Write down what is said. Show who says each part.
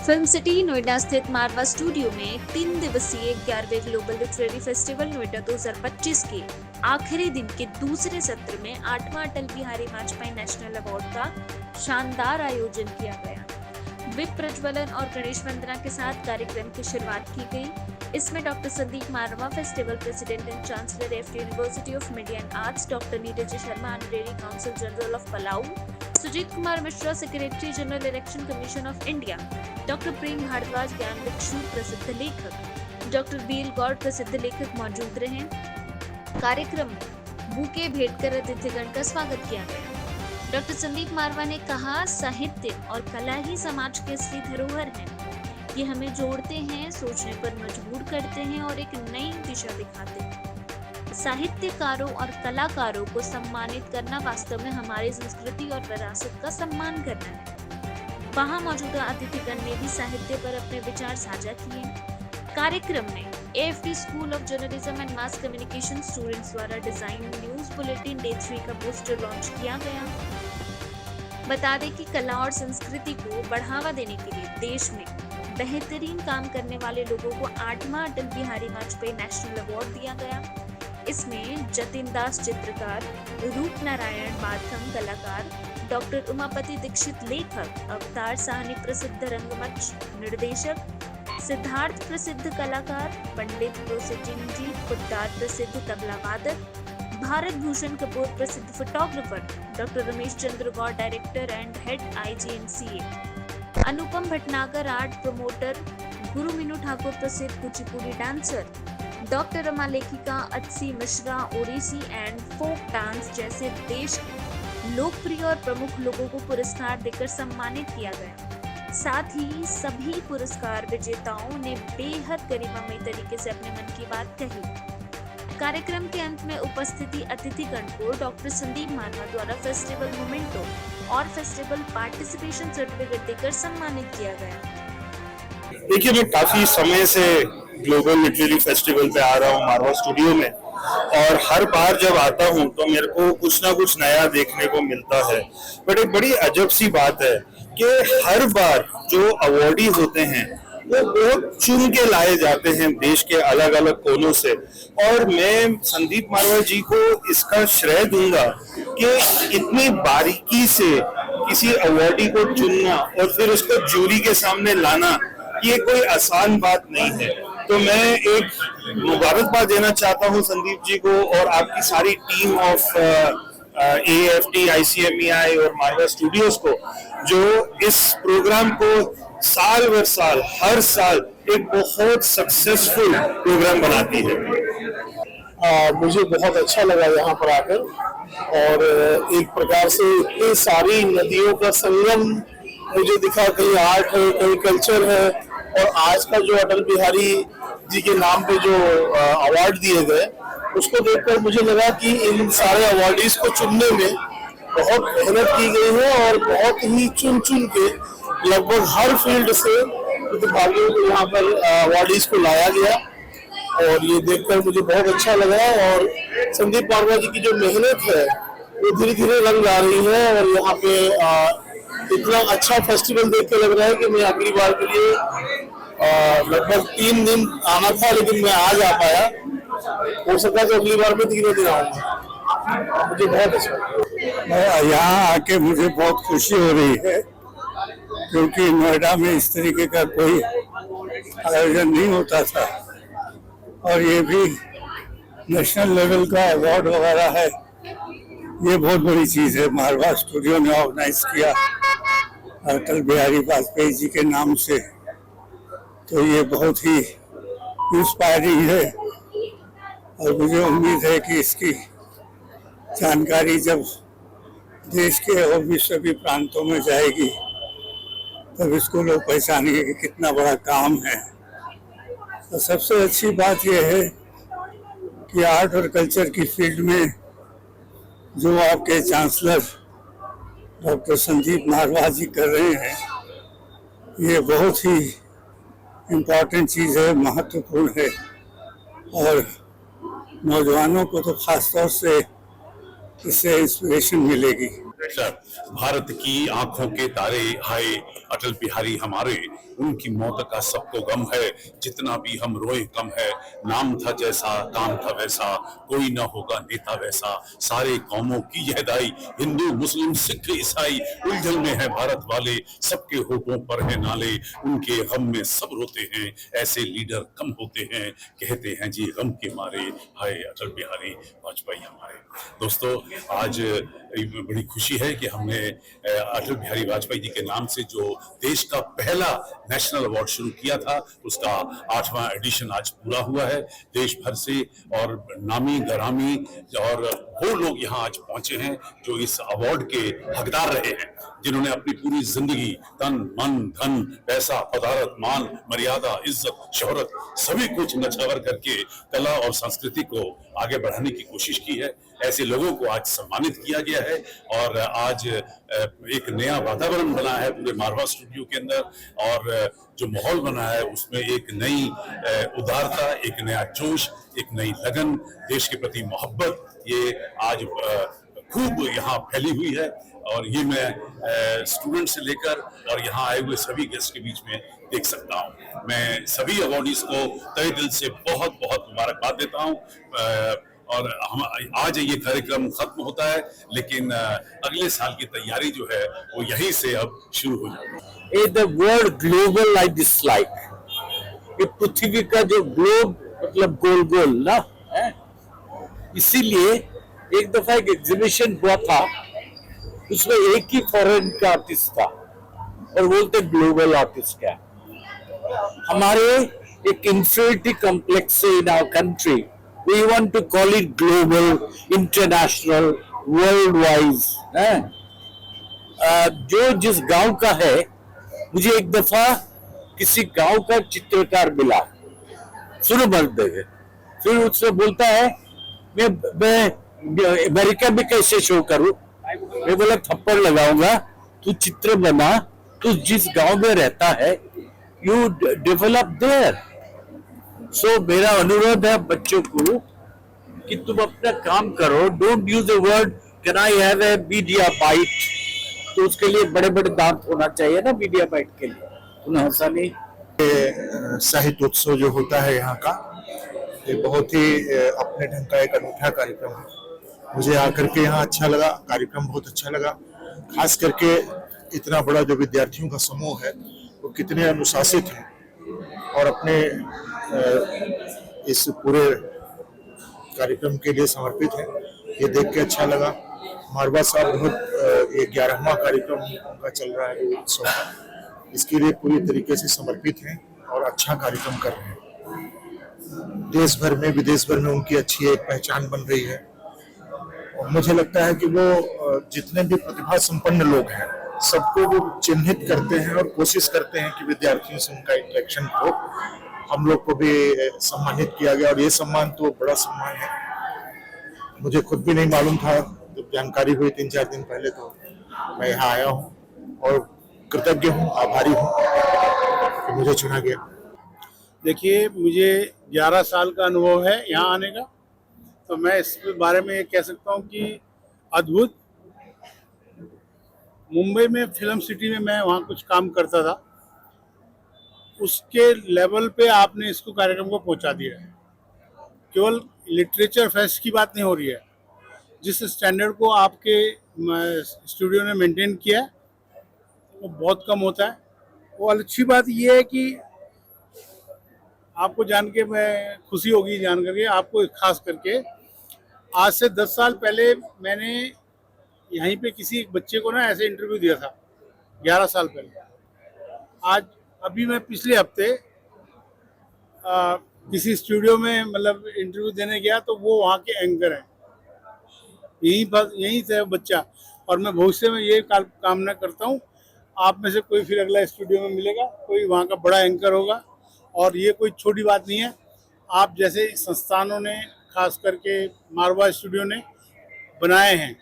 Speaker 1: Film city Noida स्थित मारवा studio में 3 दिवसीय 11वें ग्लोबल लिटरेरी फेस्टिवल नोएडा 2025 के आखिरी दिन के दूसरे सत्र में 8वां अटल बिहारी वाजपेयी नेशनल अवार्ड का शानदार आयोजन किया गया। दीप प्रज्वलन और गणेश वंदना के साथ कार्यक्रम की शुरुआत की गई। इसमें doctor Sandeep Marwah, festival president and chancellor FT university of media and arts, doctor Neeraj Sharma, honorary council general of Palau, Sujeet Kumar Mishra, secretary general election commission of India, doctor Prem Bhardwaj, Gyan Bhikshu, प्रसिद्ध लेखक, डॉक्टर बीएल गौड़, प्रसिद्ध लेखक मौजूद रहे। कार्यक्रम में बुके भेंट कर अतिथिगण का स्वागत किया गया। डॉक्टर संदीप मारवा ने कहा, साहित्य और कला ही समाज के असली धरोहर हैं। ये हमें जोड़ते हैं, सोचने पर मजबूर करते हैं और एक नई दिशा दिखाते हैं। साहित्यकारों और कलाकारों को सम्मानित करना वास्तव में हमारी संस्कृति और विरासत का सम्मान करना है। वहां मौजूदा अतिथिगण ने भी साहित्य पर अपने विचार साझा किए। कार्यक्रम में AFT school of journalism and mass communication students द्वारा डिजाइन न्यूज बुलेटिन डे 3 का पोस्टर लॉन्च किया गया। बता दें कि कला और संस्कृति को बढ़ावा देने के लिए देश में बेहतरीन काम करने वाले लोगों को 8वां अटल बिहारी वाजपेयी नेशनल अवार्ड दिया गया। इसमें जतिन दास चित्रकार, रूप नारायण माधव कलाकार, डॉक्टर उमापति दीक्षित लेखक, अवतार साहनी प्रसिद्ध रंगमंच निर्देशक, सिद्धार्थ प्रसिद्ध कलाकार, पंडित प्रोसेनजीत पुट्टार प्रसिद्ध तबला वादक, भारत भूषण कपूर प्रसिद्ध photographer, doctor Ramesh Chandra Gaur director and head IGNCA, Anupam Bhatnagar art promoter, Guru Meenu Thakur प्रसिद्ध कुचिपुड़ी डांसर, डॉक्टर रमा लेखिका, अटसी Mishra Odissi and folk dance जैसे देश के लोकप्रिय और प्रमुख लोगों को पुरस्कार देकर सम्मानित किया गया। साथ ही सभी पुरस्कार विजेताओं ने बेहद गरिमामय तरीके से अपने मन की बात कही। कार्यक्रम के अंत में उपस्थिति अतिथिगण को डॉक्टर संदीप मारवा द्वारा फेस्टिवल मोमेंटो और फेस्टिवल पार्टिसिपेशन सर्टिफिकेट देकर सम्मानित किया गया।
Speaker 2: देखिए, मैं काफी समय से ग्लोबल लिटरेरी फेस्टिवल पे आ रहा हूँ मारवा स्टूडियो में, और हर बार जब आता हूँ तो मेरे को कुछ ना कुछ नया देखने को मिलता है। बट एक बड़ी अजब सी बात है कि हर बार जो अवार्डीज होते हैं वो बहुत चुन के लाए जाते हैं देश के अलग अलग कोनों से, और मैं संदीप मारवा जी को इसका श्रेय दूंगा कि इतनी बारीकी से किसी अवार्डी को चुनना और फिर उसको जूरी के सामने लाना, ये कोई आसान बात नहीं है। तो मैं एक मुबारकबाद देना चाहता हूं संदीप जी को और आपकी सारी टीम ऑफ AFT, ICMEI और मारवा स्टूडियोज को, जो इस प्रोग्राम को साल बर साल हर साल एक बहुत सक्सेसफुल प्रोग्राम बनाती है।
Speaker 3: मुझे बहुत अच्छा लगा यहाँ पर आकर, और एक प्रकार से इतनी सारी नदियों का संगम मुझे दिखा। कहीं आर्ट है, कहीं कल्चर है, और आज का जो अटल बिहारी जी के नाम पे जो अवार्ड दिए गए, उसको देखकर मुझे लगा कि इन सारे अवार्डीज को चुनने में बहुत मेहनत की गई है, और बहुत ही चुन चुन के लगभग हर फील्ड से प्रतिभागियों को यहाँ पर अवार्डीज को लाया गया, और ये देखकर मुझे बहुत अच्छा लगा। और संदीप मारवा जी की जो मेहनत है वो धीरे धीरे रंग ला रही है, और यहाँ पे इतना अच्छा फेस्टिवल देख के लग रहा है कि मैं अगली बार के लिए लगभग 3 दिन आना था, लेकिन मैं आज आ पाया। हो सकता है कि अगली बार में 3 दिन आऊंगा। मुझे बहुत अच्छा,
Speaker 4: यहाँ आके मुझे बहुत खुशी हो रही है, क्योंकि नोएडा में इस तरीके का कोई आयोजन नहीं होता था, और ये भी नेशनल लेवल का अवार्ड वगैरह है। ये बहुत बड़ी चीज़ है। मारवा स्टूडियो ने ऑर्गेनाइज किया अटल बिहारी वाजपेयी जी के नाम से, तो ये बहुत ही इंस्पायरिंग है, और मुझे उम्मीद है कि इसकी जानकारी जब देश के और भी सभी प्रांतों में जाएगी तब इसको लोग पहचानेंगे कि कितना बड़ा काम है। तो सबसे अच्छी बात यह है कि आर्ट और कल्चर की फील्ड में जो आपके चांसलर डॉक्टर संदीप मारवा जी कर रहे हैं, ये बहुत ही इम्पोर्टेंट चीज़ है, महत्वपूर्ण है, और नौजवानों को तो ख़ास तौर से इससे इंस्पिरेशन मिलेगी।
Speaker 5: भारत की आंखों के तारे हाय अटल बिहारी हमारे, उनकी मौत का सबको गम है, जितना भी हम रोए कम है। नाम था जैसा काम था वैसा, कोई ना होगा नेता वैसा। सारे कौमों की यह दाई, हिंदू मुस्लिम सिख ईसाई, उलझन में है भारत वाले, सबके होठों पर है नाले, उनके गम में सब रोते हैं, ऐसे लीडर कम होते हैं, कहते हैं जी गम के मारे हाय अटल बिहारी वाजपेयी हमारे। दोस्तों, आज बड़ी खुशी है कि हमने अटल बिहारी वाजपेयी जी के नाम से जो देश का पहला नेशनल अवार्ड शुरू किया था, उसका 8वां एडिशन आज पूरा हुआ है। देश भर से और नामी गरामी और वो लोग यहाँ आज पहुंचे हैं जो इस अवार्ड के हकदार रहे हैं, जिन्होंने अपनी पूरी जिंदगी तन मन धन पैसा पदार्थ मान मर्यादा इज्जत शोहरत सभी कुछ नछावर करके कला और संस्कृति को आगे बढ़ाने की कोशिश की है। ऐसे लोगों को आज सम्मानित किया गया है और आज एक नया वातावरण बना है पूरे मारवा स्टूडियो के अंदर, और जो माहौल बना है उसमें एक नई उदारता, एक नया जोश, एक नई लगन, देश के प्रति मोहब्बत ये आज खूब यहाँ फैली हुई है। और ये मैं स्टूडेंट से लेकर और यहाँ आए हुए सभी गेस्ट के बीच में देख सकता हूँ। मैं सभी अवॉर्डीज को तहे दिल से बहुत बहुत मुबारकबाद देता हूँ। और हम आज ये कार्यक्रम खत्म होता है, लेकिन अगले साल की तैयारी जो है वो यहीं से अब शुरू हो जाती है।
Speaker 6: The world global like this like, ये पृथ्वी का जो ग्लोब मतलब गोल गोल ना है, इसीलिए एक दफा एक एग्जीबिशन हुआ था, उसमें एक ही फॉरेन का आर्टिस्ट था और बोलते ग्लोबल आर्टिस्ट क्या। हमारे एक इंफीरियरिटी कॉम्प्लेक्स है in our country, we want to call it global, international, world wise है। जो जिस गांव का है, मुझे एक दफा किसी गांव का चित्रकार मिला, सुनो मर्द, फिर उससे बोलता है मैं अमेरिका में कैसे शो करूं। मैं बोला थप्पड़ लगाऊंगा, तू चित्र बना, तू जिस गांव में रहता है यू डेवलप देयर। सो मेरा अनुरोध है बच्चों को कि तुम अपना काम करो, don't use the word can I have a media bite. तो उसके लिए बड़े बड़े दांत होना चाहिए ना मीडिया बाइट के लिए, उन्हें हंसा नहीं।
Speaker 3: साहित्य उत्सव जो होता है यहाँ का, ये बहुत ही अपने ढंग का एक अनूठा कार्यक्रम है। मुझे आकर के यहाँ अच्छा लगा, कार्यक्रम बहुत अच्छा लगा। खास करके इतना बड़ा जो विद्यार्थियों का समूह है वो कितने अनुशासित हैं और अपने इस पूरे कार्यक्रम के लिए समर्पित हैं, ये देख के अच्छा लगा। मारवा साहब बहुत ये 11वां कार्यक्रम उनका चल रहा है उत्सव का, इसके लिए पूरी तरीके से समर्पित हैं और अच्छा कार्यक्रम कर रहे हैं। देश भर में विदेश भर में उनकी अच्छी एक पहचान बन रही है और मुझे लगता है कि वो जितने भी प्रतिभा संपन्न लोग हैं सबको वो चिन्हित करते हैं और कोशिश करते हैं कि विद्यार्थियों से उनका इंटरेक्शन हो। हम लोग को भी सम्मानित किया गया और ये सम्मान तो बड़ा सम्मान है। मुझे खुद भी नहीं मालूम था, जब जानकारी हुई 3-4 दिन पहले तो मैं यहाँ आया हूँ और कृतज्ञ हूँ, आभारी हूँ कि मुझे चुना गया।
Speaker 7: देखिए, मुझे 11 साल का अनुभव है यहाँ आने का, तो मैं इस बारे में ये कह सकता हूँ कि अद्भुत। मुंबई में फिल्म सिटी में मैं वहाँ कुछ काम करता था, उसके लेवल पे आपने इसको कार्यक्रम को पहुँचा दिया है। केवल लिटरेचर फेस्ट की बात नहीं हो रही है, जिस स्टैंडर्ड को आपके स्टूडियो ने मेंटेन किया है वो बहुत कम होता है। वो अच्छी बात ये है कि आपको जान के मैं खुशी होगी जान करके, आपको खास करके आज से 10 साल पहले मैंने यहीं पे किसी एक बच्चे को ना ऐसे इंटरव्यू दिया था, 11 साल पहले। अभी मैं पिछले हफ्ते किसी स्टूडियो में मतलब इंटरव्यू देने गया, तो वो वहाँ के एंकर हैं, यहीं से बच्चा। और मैं भविष्य में ये कामना करता हूँ आप में से कोई फिर अगला स्टूडियो में मिलेगा, कोई वहाँ का बड़ा एंकर होगा। और ये कोई छोटी बात नहीं है, आप जैसे संस्थानों ने खास करके मारवा स्टूडियो ने बनाए हैं